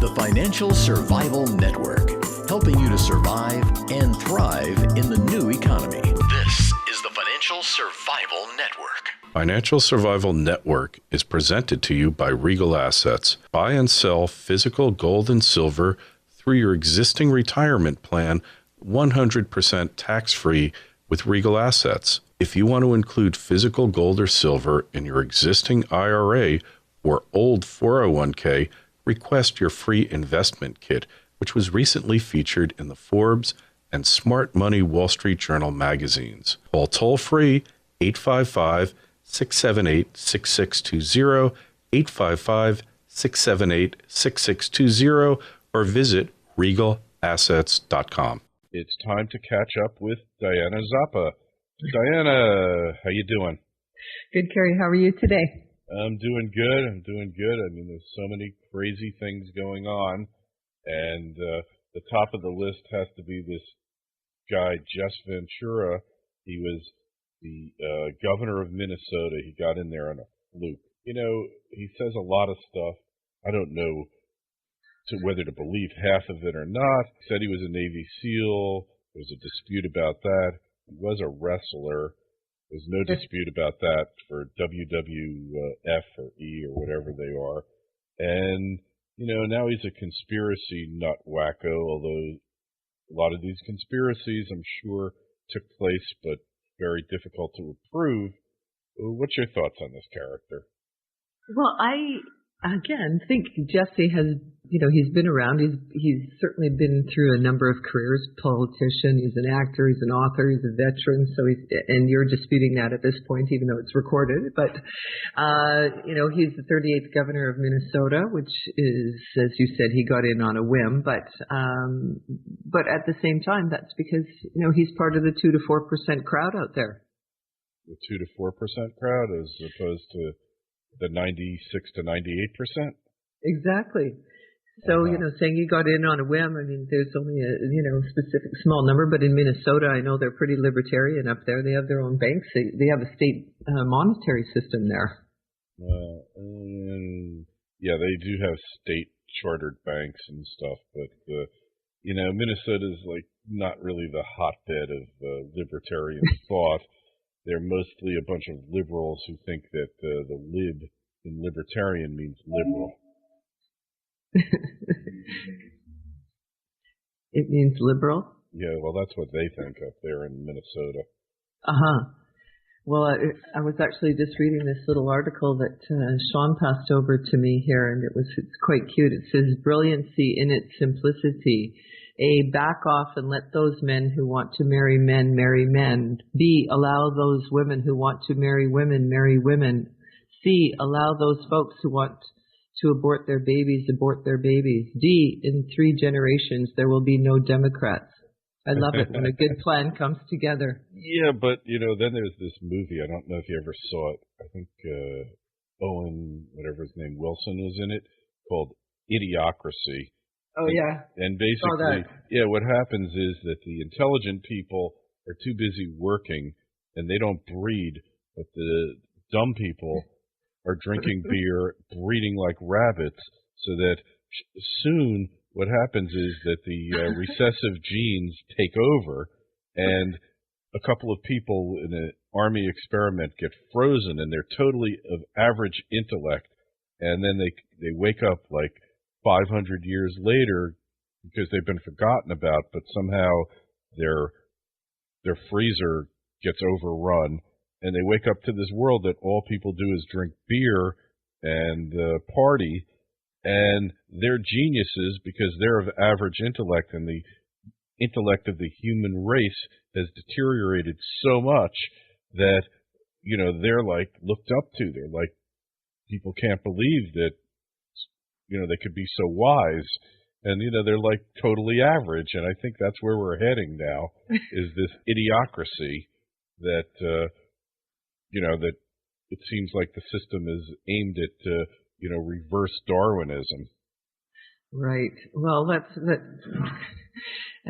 The Financial Survival Network, helping you to survive and thrive in the new economy. This is the Financial Survival Network. Financial Survival Network is presented to you by Regal Assets. Buy and sell physical gold and silver through your existing retirement plan, 100% tax-free with Regal Assets. If you want to include physical gold or silver in your existing IRA or old 401k, request your free investment kit, which was recently featured in the Forbes and Smart Money Wall Street Journal magazines. Call toll-free 855-678-6620, 855-678-6620, or visit regalassets.com. It's time to catch up with Diana Zappa. Diana, how you doing? Good, Kerry. How are you today? I'm doing good. I mean, there's so many crazy things going on, and the top of the list has to be this guy, Jess Ventura. He was the governor of Minnesota. He got in there on a fluke. You know, he says a lot of stuff. I don't know whether to believe half of it or not. He said he was a Navy SEAL. There was a dispute about that. He was a wrestler. There's no dispute about that for WWF or E or whatever they are. And, you know, now he's a conspiracy nut wacko, although a lot of these conspiracies, I'm sure, took place, but very difficult to prove. What's your thoughts on this character? Well, I, again, think Jesse has, he's been around. He's certainly been through a number of careers, politician, he's an actor, he's an author, he's a veteran, and you're disputing that at this point, even though it's recorded. But, he's the 38th governor of Minnesota, which is, as you said, he got in on a whim. But at the same time, that's because, he's part of the 2 to 4% crowd out there. The 2 to 4% crowd as opposed to the 96 to 98%? Exactly. So, saying he got in on a whim, I mean, there's only a, specific small number, but in Minnesota, I know they're pretty libertarian up there. They have their own banks. They have a state monetary system there. Yeah, they do have state chartered banks and stuff, but, Minnesota's like not really the hotbed of libertarian thought. They're mostly a bunch of liberals who think that the lib in libertarian means liberal. It means liberal? Yeah, well, that's what they think up there in Minnesota. Uh-huh. Well, I was actually just reading this little article that Sean passed over to me here, and it's quite cute. It says, "Brilliancy in its simplicity. A, back off and let those men who want to marry men marry men. B, allow those women who want to marry women marry women. C, allow those folks who want to abort their babies abort their babies. D, in 3 generations there will be no Democrats." I love it when a good plan comes together. Yeah, but, then there's this movie. I don't know if you ever saw it. I think Owen, whatever his name, Wilson was in it, called Idiocracy. Oh, yeah. And basically, what happens is that the intelligent people are too busy working, and they don't breed, but the dumb people are drinking beer, breeding like rabbits, so that soon what happens is that the recessive genes take over, and a couple of people in an army experiment get frozen, and they're totally of average intellect, and then they wake up like 500 years later because they've been forgotten about, but somehow their freezer gets overrun, and they wake up to this world that all people do is drink beer and party, and they're geniuses because they're of average intellect, and the intellect of the human race has deteriorated so much that, they're like looked up to. They're like, people can't believe that, they could be so wise, and, they're like totally average. And I think that's where we're heading now, is this idiocracy that, that it seems like the system is aimed at, reverse Darwinism. Right. Well, I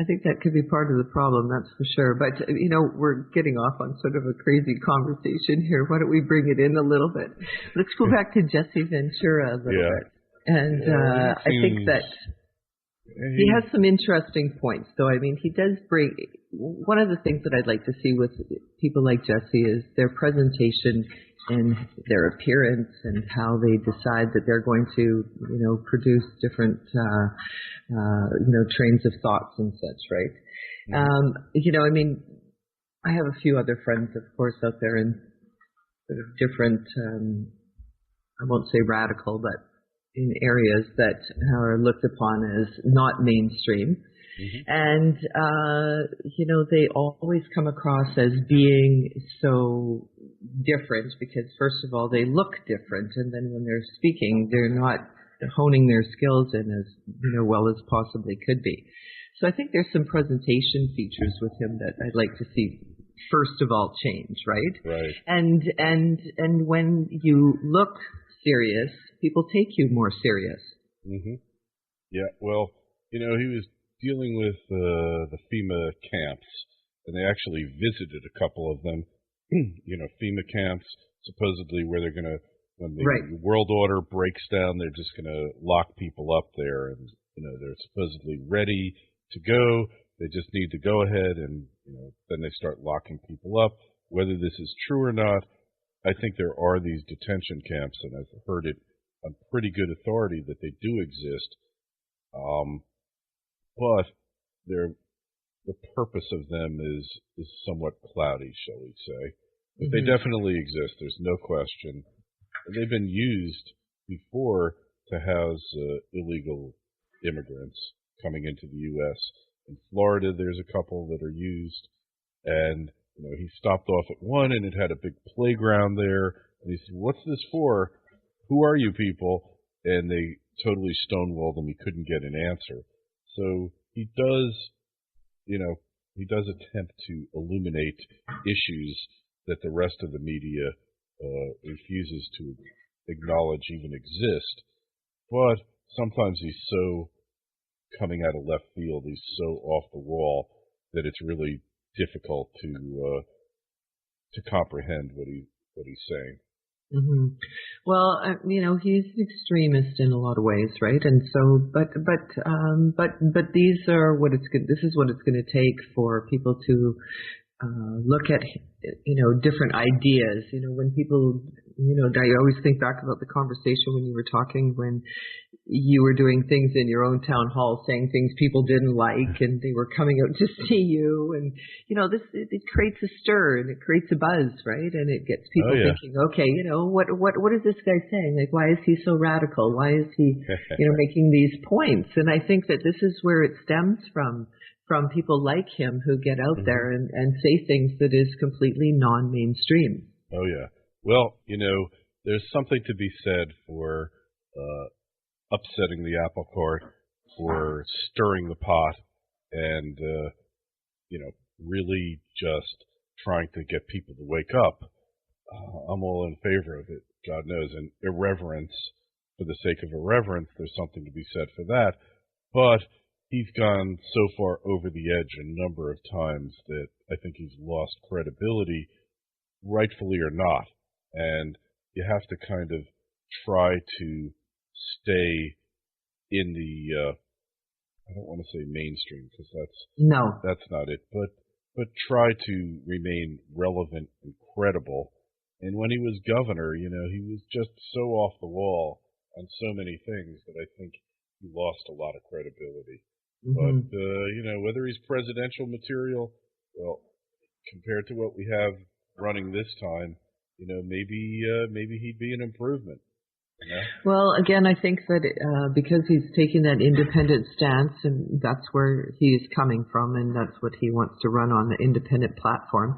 think that could be part of the problem, that's for sure. But, we're getting off on sort of a crazy conversation here. Why don't we bring it in a little bit? Let's go back to Jesse Ventura a little bit. And I think that he has some interesting points. So, I mean, he does bring, one of the things that I'd like to see with people like Jesse is their presentation and their appearance and how they decide that they're going to, produce different, trains of thoughts and such, right? I mean, I have a few other friends, of course, out there in sort of different, I won't say radical, but in areas that are looked upon as not mainstream. And, they always come across as being so different because, first of all, they look different. And then when they're speaking, they're not honing their skills in as, well as possibly could be. So I think there's some presentation features with him that I'd like to see, first of all, change, right? Right. And when you look serious, people take you more serious. Yeah, well, he was dealing with the FEMA camps, and they actually visited a couple of them. FEMA camps, supposedly where they're going to, when the world order breaks down, they're just going to lock people up there, and they're supposedly ready to go. They just need to go ahead, and then they start locking people up. Whether this is true or not, I think there are these detention camps, and I've heard it on pretty good authority that they do exist. But the purpose of them is somewhat cloudy, shall we say. But they definitely exist. There's no question. And they've been used before to house illegal immigrants coming into the U.S. In Florida, there's a couple that are used, and he stopped off at one, and it had a big playground there. And he said, "What's this for? Who are you people?" And they totally stonewalled him. He couldn't get an answer. So he does, he does attempt to illuminate issues that the rest of the media refuses to acknowledge even exist. But sometimes he's so coming out of left field, he's so off the wall that it's really difficult to comprehend what he's saying. Well, he's an extremist in a lot of ways, right? And so, but these are what it's good. This is what it's going to take for people to look at, different ideas. When people, I always think back about the conversation when you were talking when you were doing things in your own town hall, saying things people didn't like, and they were coming out to see you, and it creates a stir and it creates a buzz, right? And it gets people thinking, okay, what is this guy saying? Like, why is he so radical? Why is he, making these points? And I think that this is where it stems from people like him who get out there and say things that is completely non-mainstream. Oh yeah. Well, there's something to be said for upsetting the apple cart, for stirring the pot, and really just trying to get people to wake up. I'm all in favor of it, God knows. And irreverence, for the sake of irreverence, there's something to be said for that. But he's gone so far over the edge a number of times that I think he's lost credibility, rightfully or not. And you have to kind of try to stay in the, I don't want to say mainstream because that's not it, but try to remain relevant and credible. And when he was governor, he was just so off the wall on so many things that I think he lost a lot of credibility. But, whether he's presidential material, well, compared to what we have running this time, maybe he'd be an improvement. Well, again, I think that because he's taking that independent stance, and that's where he's coming from, and that's what he wants to run on, the independent platform.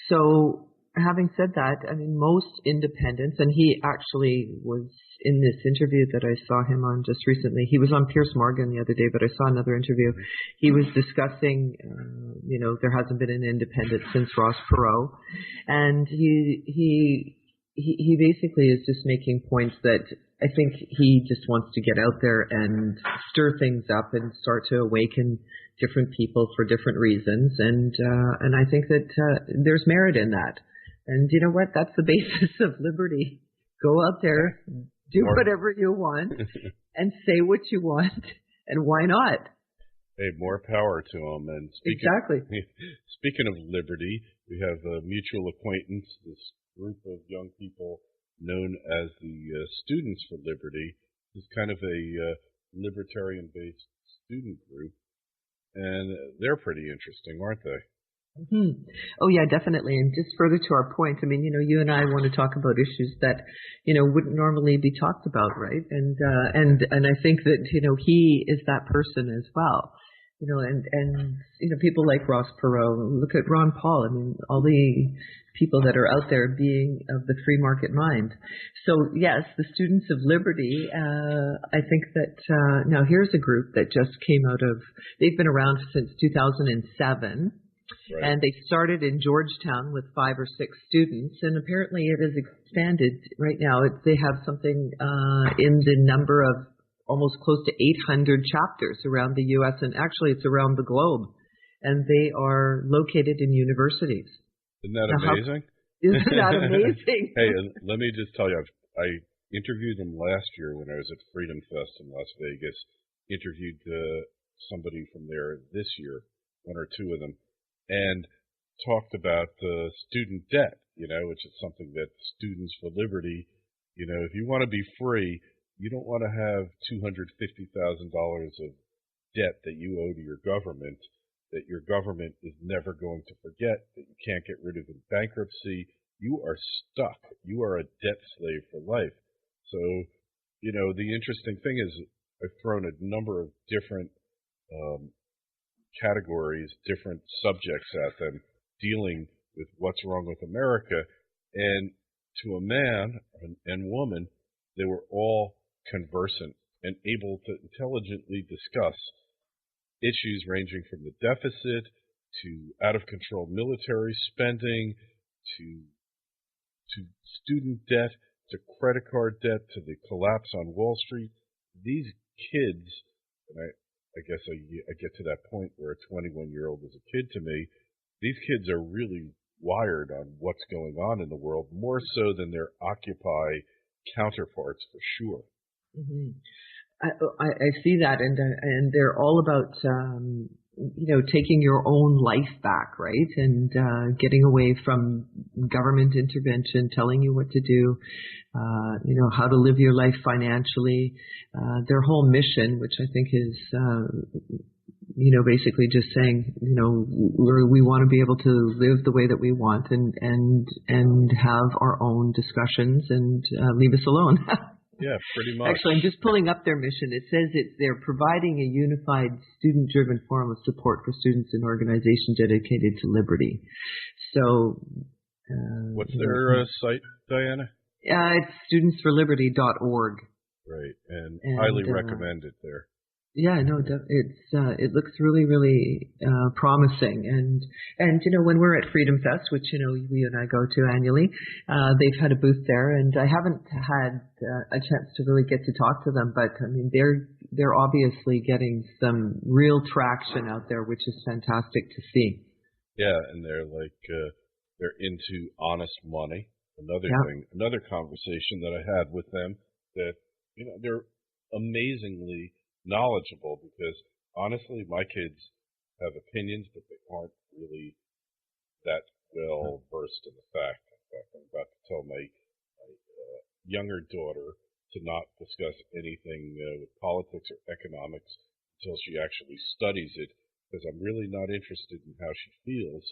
So having said that, I mean, most independents, and he actually was in this interview that I saw him on just recently. He was on Piers Morgan the other day, but I saw another interview. He was discussing, there hasn't been an independent since Ross Perot, and he basically is just making points that I think he just wants to get out there and stir things up and start to awaken different people for different reasons, and I think that there's merit in that. And you know what? That's the basis of liberty. Go out there, do whatever you want, and say what you want, and why not? Hey, more power to them. And Exactly. speaking of liberty, we have a mutual acquaintance, this group of young people known as the Students for Liberty. Is kind of a libertarian-based student group, and they're pretty interesting, aren't they? Mm-hmm. Oh yeah, definitely. And just further to our point, I mean, you and I want to talk about issues that, wouldn't normally be talked about, right? And I think that, he is that person as well. And people like Ross Perot, look at Ron Paul. I mean, all the people that are out there being of the free market mind. So yes, the Students of Liberty, I think that, now here's a group that just came out of, they've been around since 2007. Right. And they started in Georgetown with 5 or 6 students, and apparently it has expanded right now. They have something in the number of almost close to 800 chapters around the U.S., and actually it's around the globe. And they are located in universities. Isn't that amazing? Isn't that amazing? Hey, let me just tell you, I interviewed them last year when I was at Freedom Fest in Las Vegas, interviewed somebody from there this year, 1 or 2 of them, and talked about student debt, which is something that Students for Liberty, if you want to be free, you don't want to have $250,000 of debt that you owe to your government, that your government is never going to forget, that you can't get rid of in bankruptcy. You are stuck. You are a debt slave for life. So, the interesting thing is I've thrown a number of different categories, different subjects at them, dealing with what's wrong with America. And to a man and woman, they were all conversant and able to intelligently discuss issues ranging from the deficit to out-of-control military spending to student debt to credit card debt to the collapse on Wall Street. These kids, and I guess I get to that point where a 21-year-old is a kid to me. These kids are really wired on what's going on in the world, more so than their Occupy counterparts, for sure. Mm-hmm. I see that, and they're all about taking your own life back, right, and getting away from government intervention, telling you what to do, how to live your life financially. Their whole mission, which I think is basically just saying, we want to be able to live the way that we want and have our own discussions and leave us alone. Yeah, pretty much. Actually, I'm just pulling up their mission. It says they're providing a unified, student-driven forum of support for students and organizations dedicated to liberty. So, what's their site, Diana? It's studentsforliberty.org. Right, and highly recommend it there. Yeah, no, it looks really, really promising. And when we're at Freedom Fest, which we and I go to annually, they've had a booth there, and I haven't had a chance to really get to talk to them, but I mean they're obviously getting some real traction out there, which is fantastic to see. Yeah, and they're they're into honest money. Another conversation that I had with them, that they're amazingly knowledgeable, because honestly my kids have opinions, but they aren't really that well versed in the fact. In fact, I'm about to tell my younger daughter to not discuss anything with politics or economics until she actually studies it, because I'm really not interested in how she feels,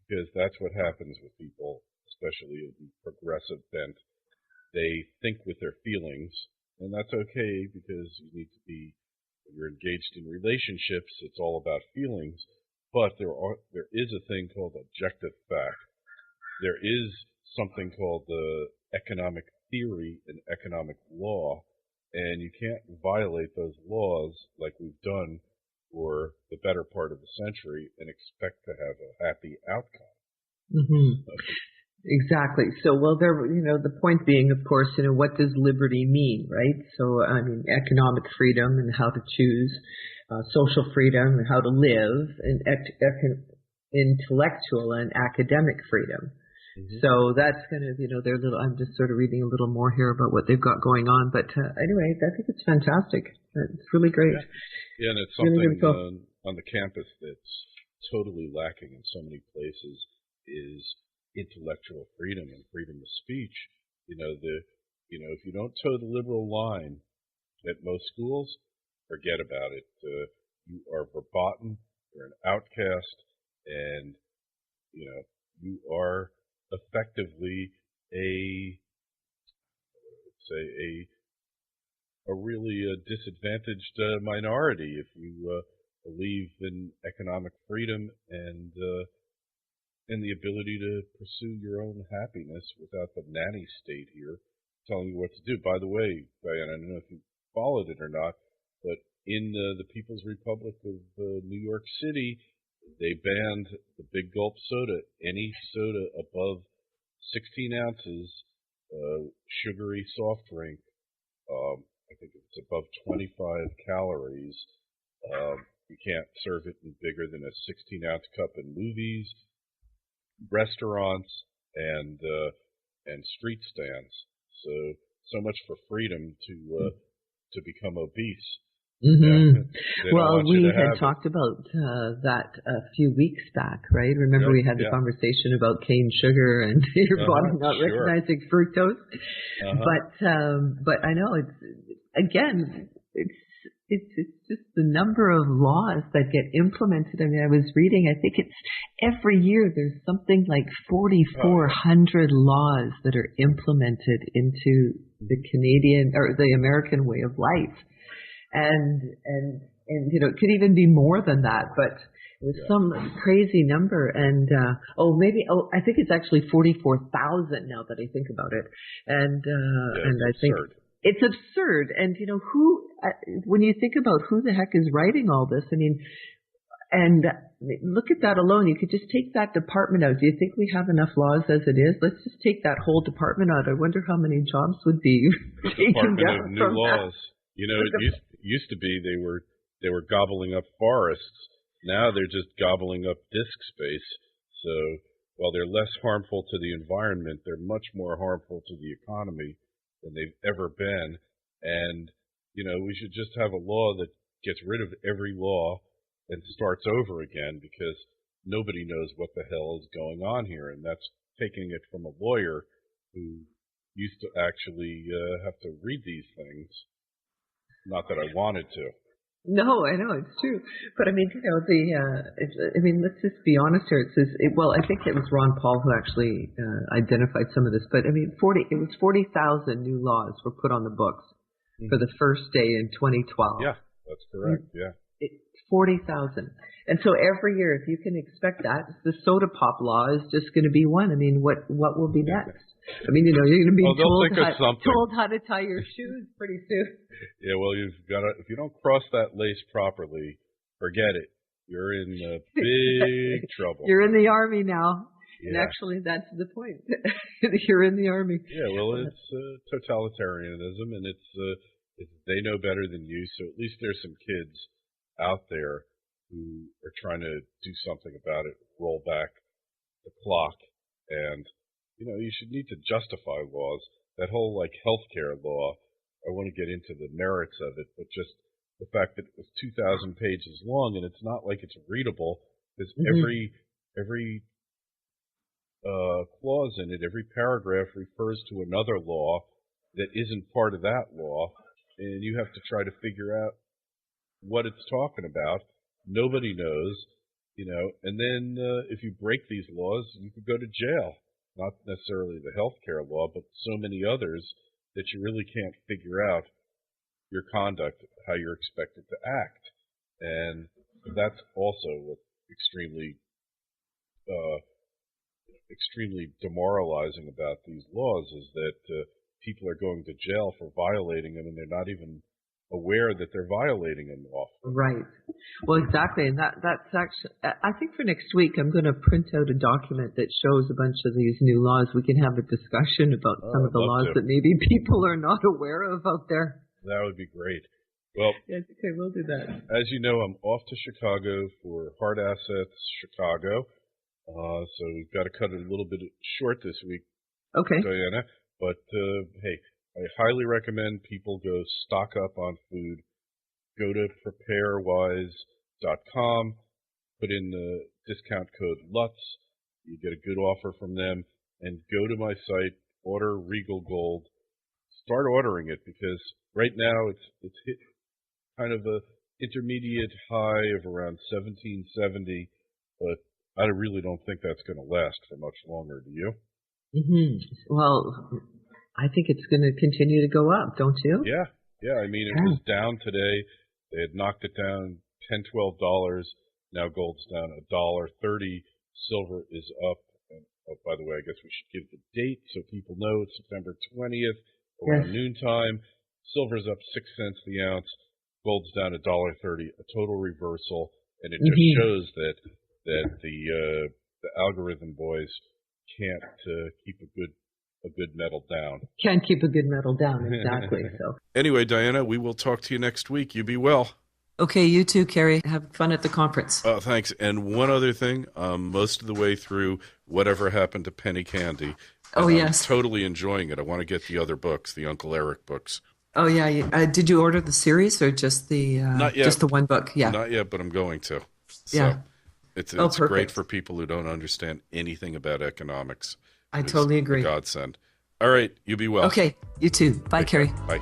because that's what happens with people, especially of the progressive bent. They think with their feelings, and that's okay, because you need to be, when you're engaged in relationships, it's all about feelings. But there is a thing called objective fact. There is something called the economic theory and economic law, and you can't violate those laws like we've done for the better part of the century and expect to have a happy outcome. Mm-hmm. Exactly. So, well, the point being, of course, what does liberty mean, right? So, I mean, economic freedom and how to choose, social freedom and how to live, and intellectual and academic freedom. Mm-hmm. So that's kind of, their little, I'm just sort of reading a little more here about what they've got going on. But anyway, I think it's fantastic. It's really great. Yeah, and it's Really, something really cool. on the campus that's totally lacking in so many places is intellectual freedom and freedom of speech. If you don't toe the liberal line at most schools, forget about it. You are verboten, you're an outcast, and you are effectively a really disadvantaged minority if you believe in economic freedom and the ability to pursue your own happiness without the nanny state here telling you what to do. By the way, Diane, I don't know if you followed it or not, but in the People's Republic of New York City, they banned the big gulp soda, any soda above 16 ounces, sugary soft drink. I think it's above 25 calories. You can't serve it in bigger than a 16-ounce cup in movies, restaurants, and street stands. So much for freedom to become obese. Mm-hmm. Yeah, Well, we had talked about that a few weeks back, right? Remember we had the conversation about cane sugar and your body not recognizing fructose. But I know it's just the number of laws that get implemented. I mean, I was reading, I think it's every year there's something like 4,400 laws that are implemented into the Canadian or the American way of life. And it could even be more than that, but it was some crazy number. And I think it's actually 44,000 now that I think about it. And I think it's absurd. And when you think about who the heck is writing all this, I mean, and look at that alone. You could just take that department out. Do you think we have enough laws as it is? Let's just take that whole department out. I wonder how many jobs would be taken down new from laws. that. It used to be they were gobbling up forests. Now they're just gobbling up disk space. So while they're less harmful to the environment, they're much more harmful to the economy than they've ever been. And we should just have a law that gets rid of every law and starts over again, because nobody knows what the hell is going on here. And that's taking it from a lawyer who used to actually have to read these things. Not that I wanted to. No, I know, it's true. But I mean, let's just be honest here. It says, I think it was Ron Paul who actually identified some of this. But I mean, 40,000 new laws were put on the books for the first day in 2012. Yeah, that's correct. Yeah. 40,000. And so every year, if you can expect that, the soda pop law is just going to be one. I mean, what will be next? I mean, you're going to be told how to tie your shoes pretty soon. Yeah, well, if you don't cross that lace properly, forget it. You're in big trouble. You're in the Army now. Yeah. And actually, that's the point. You're in the Army. Yeah, well, it's totalitarianism, and it's they know better than you, so at least there's some kids out there who are trying to do something about it, roll back the clock, and you should need to justify laws. That whole healthcare law, I want to get into the merits of it, but just the fact that it was 2,000 pages long, and it's not like it's readable, because every clause in it, every paragraph refers to another law that isn't part of that law, and you have to try to figure out what it's talking about. Nobody knows, and then if you break these laws, you could go to jail. Not necessarily the healthcare law, but so many others that you really can't figure out your conduct, how you're expected to act. And that's also what's extremely demoralizing about these laws, is that people are going to jail for violating them, and they're not even aware that they're violating a law. Right. Well, exactly. And that's actually, I think for next week, I'm going to print out a document that shows a bunch of these new laws. We can have a discussion about some of the laws that maybe people are not aware of out there. That would be great. Well, yes, okay, we'll do that. As you know, I'm off to Chicago for Hard Assets Chicago. So we've got to cut it a little bit short this week, Okay. Diana. But hey, I highly recommend people go stock up on food. Go to preparewise.com, put in the discount code LUTZ. You get a good offer from them. And go to my site, order Regal Gold. Start ordering it because right now it's hit kind of a intermediate high of around 1770, but I really don't think that's going to last for much longer. Do you? Well, I think it's going to continue to go up, don't you? Yeah. I mean, it was down today. They had knocked it down $10-12. Now gold's down $1.30. Silver is up. And, oh, by the way, I guess we should give the date so people know it's September 20th around noontime. Silver's up 6 cents the ounce. Gold's down $1.30. A total reversal, and it just shows that the algorithm boys can't keep a good metal down. Can't keep a good metal down, exactly. So anyway, Diana, we will talk to you next week. You be well. okay, you too, Carrie. Have fun at the conference. Thanks. And one other thing, most of the way through Whatever Happened to Penny Candy. Oh, yes. I'm totally enjoying it. I want to get the other books, the Uncle Eric books. Oh, yeah. Did you order the series or just the Not yet. Just the one book? Yeah. Not yet, but I'm going to. So yeah. It's perfect. Great for people who don't understand anything about economics. I totally agree. A godsend. All right. You be well. Okay. You too. Bye, Carrie. Bye.